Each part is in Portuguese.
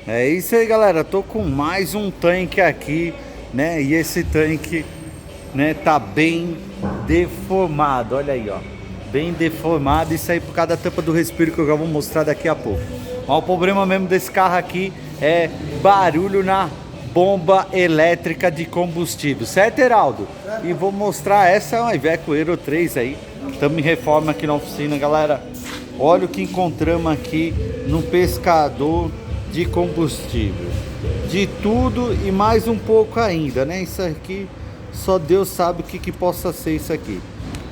É isso aí, galera. Tô com mais um tanque aqui, né? E esse tanque, né, tá bem deformado. Olha aí, ó. Bem deformado. Isso aí por causa da tampa do respiro que eu já vou mostrar daqui a pouco. Mas o problema mesmo desse carro aqui é barulho na bomba elétrica de combustível. Certo, Heraldo? E vou mostrar, essa é uma Iveco Euro 3 aí. Estamos em reforma aqui na oficina, galera. Olha o que encontramos aqui no pescador de combustível. De tudo e mais um pouco ainda, né? Isso aqui, só Deus sabe o que possa ser isso aqui.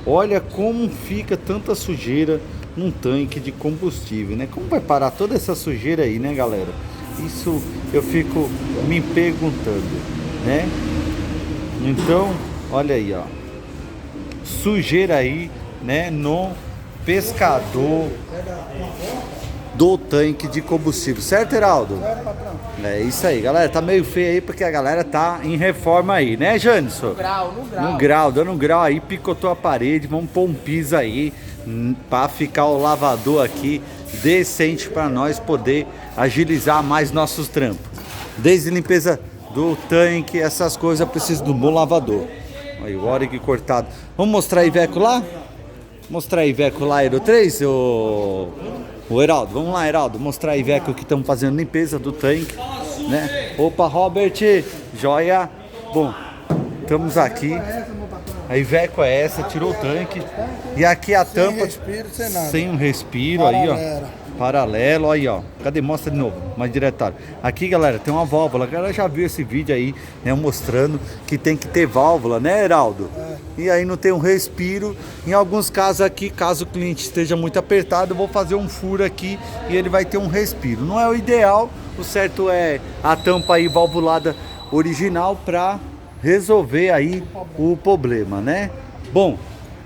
Olha como fica tanta sujeira num tanque de combustível, né? Como vai parar toda essa sujeira aí, né, galera? Isso eu fico me perguntando, né? Então, olha aí, ó. Sujeira aí, né, no pescador do tanque de combustível, certo, Heraldo? Certo, patrão. É isso aí, galera. Tá meio feio aí porque a galera tá em reforma aí, né, Janison? No grau. No grau, dando um grau aí, picotou a parede. Vamos pôr um piso aí pra ficar o lavador aqui decente pra nós poder agilizar mais nossos trampos. Desde limpeza do tanque, essas coisas, eu preciso de um bom lavador. Aí, o óleo cortado. Vamos mostrar a Iveco lá? Mostrar a Iveco lá, Euro 3, o Heraldo. Vamos lá, Heraldo, mostrar a Iveco que estamos fazendo limpeza do tanque, né? Opa, Robert, joia. Bom, estamos aqui. A Iveco é essa, tirou o tanque. E aqui a tampa, respiro, sem nada. sem um respiro aí, ó. Paralelo, aí ó. Cadê? Mostra de novo, mais diretário. Aqui, galera, tem uma válvula. A galera já viu esse vídeo aí, né? Mostrando que tem que ter válvula, né, Heraldo? E aí não tem um respiro. Em alguns casos aqui, caso o cliente esteja muito apertado, eu vou fazer um furo aqui e ele vai ter um respiro. Não é o ideal, o certo é a tampa aí valvulada original para resolver aí o problema, né? Bom,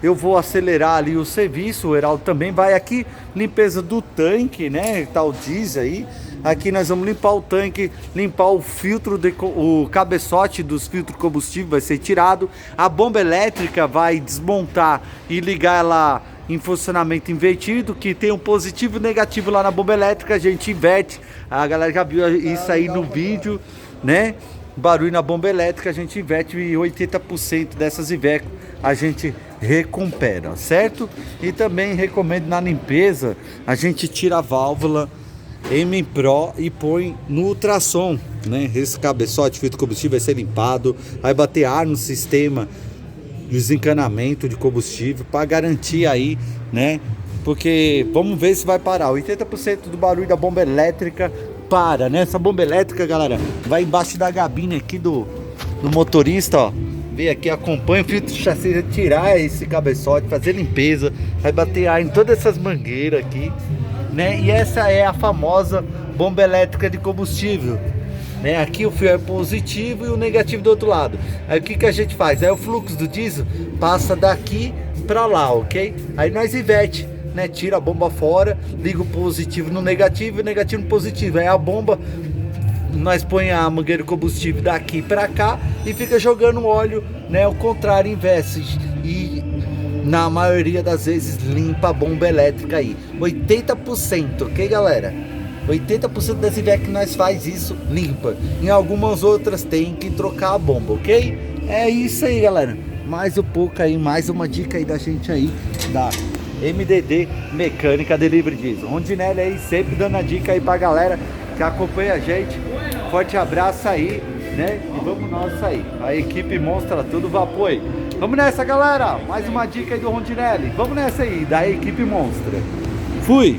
eu vou acelerar ali o serviço, o Heraldo também vai aqui, limpeza do tanque, né, tá o diesel aí. Aqui nós vamos limpar o tanque, limpar o filtro, o cabeçote dos filtros de combustível vai ser tirado. A bomba elétrica vai desmontar e ligar ela em funcionamento invertido, que tem um positivo e negativo lá na bomba elétrica, a gente inverte. A galera já viu isso aí no vídeo, né? Barulho na bomba elétrica, a gente inverte e 80% dessas Iveco a gente recupera, certo? E também recomendo na limpeza, a gente tira a válvula M Pro e põe no ultrassom, né? Esse cabeçote, filtro de combustível vai ser limpado, vai bater ar no sistema de desencanamento de combustível para garantir aí, né? Porque vamos ver se vai parar. 80% do barulho da bomba elétrica para, né? Essa bomba elétrica, galera, vai embaixo da gabine aqui do motorista, ó. Vem aqui, acompanha o filtro de chassi, tirar esse cabeçote, fazer limpeza, vai bater ar em todas essas mangueiras aqui, né? E essa é a famosa bomba elétrica de combustível, né? Aqui o fio é positivo e o negativo do outro lado. Aí o que a gente faz? Aí o fluxo do diesel passa daqui para lá, ok? Aí nós inverte, né? Tira a bomba fora, liga o positivo no negativo e o negativo no positivo. Aí a bomba, nós põe a mangueira de combustível daqui para cá e fica jogando óleo, né? O contrário, inverte e na maioria das vezes limpa a bomba elétrica aí. 80%, ok, galera? 80% das Iveco que nós faz isso, limpa. Em algumas outras tem que trocar a bomba, ok? É isso aí, galera. Mais um pouco aí, mais uma dica aí da gente aí, da MDD Mecânica Delivery Diesel. Rondinelli aí, sempre dando a dica aí pra galera que acompanha a gente. Forte abraço aí, né? E vamos nós aí. A equipe mostra tudo vapor aí. Vamos nessa, galera. Mais uma dica aí do Rondinelli. Vamos nessa aí, da equipe monstra. Fui!